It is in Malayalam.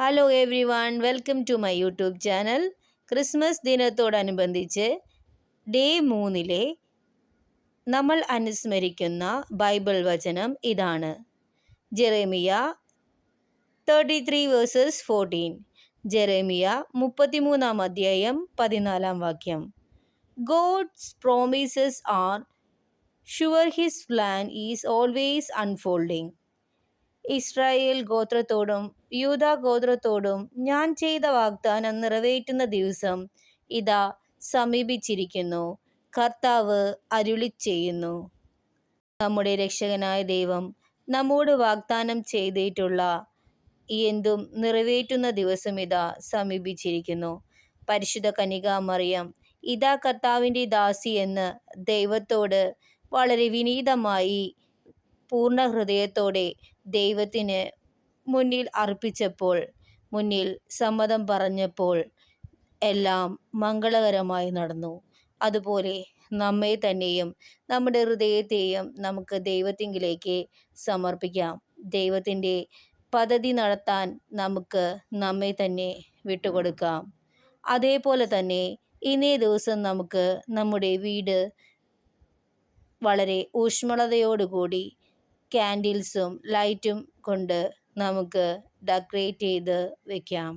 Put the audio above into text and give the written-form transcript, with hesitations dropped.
Hello everyone, welcome to my YouTube channel. Christmas ദിനത്തോടനുബന്ധിച്ച് ഡേ 3 നമ്മൾ അനുസ്മരിക്കുന്ന ബൈബിൾ വചനം ഇതാണ്. ജെറേമിയ 33:14. ജെറേമിയ 33 അധ്യായം 14 വാക്യം. God's promises are sure, his plan is always unfolding. Israel ഗോത്രത്തോടും യൂദ ഗോത്രത്തോടും ഞാൻ ചെയ്ത വാഗ്ദാനം നിറവേറ്റുന്ന ദിവസം ഇതാ സമീപിച്ചിരിക്കുന്നു. കർത്താവ് അരുളിച്ചെയ്യുന്നു. നമ്മുടെ രക്ഷകനായ ദൈവം നമ്മോട് വാഗ്ദാനം ചെയ്തിട്ടുള്ള എന്തും നിറവേറ്റുന്ന ദിവസം ഇതാ സമീപിച്ചിരിക്കുന്നു. പരിശുദ്ധ കന്യകാമറിയം ഇതാ കർത്താവിൻ്റെ ദാസി എന്ന് ദൈവത്തോട് വളരെ വിനീതമായി പൂർണ്ണ ഹൃദയത്തോടെ ദൈവത്തിന് മുന്നിൽ അർപ്പിച്ചപ്പോൾ, മുന്നിൽ സമ്മതം പറഞ്ഞപ്പോൾ എല്ലാം മംഗളകരമായി നടന്നു. അതുപോലെ നമ്മെ തന്നെയും നമ്മുടെ ഹൃദയത്തെയും നമുക്ക് ദൈവത്തിങ്കിലേക്ക് സമർപ്പിക്കാം. ദൈവത്തിൻ്റെ പദ്ധതി നടത്താൻ നമുക്ക് നമ്മെ തന്നെ വിട്ടുകൊടുക്കാം. അതേപോലെ തന്നെ ഇന്നേ ദിവസം നമുക്ക് നമ്മുടെ വീട് വളരെ ഊഷ്മളതയോടുകൂടി ക്യാൻഡിൽസും ലൈറ്റും കൊണ്ട് നമുക്ക് ഡെക്കറേറ്റ് ചെയ്ത് വെക്കാം.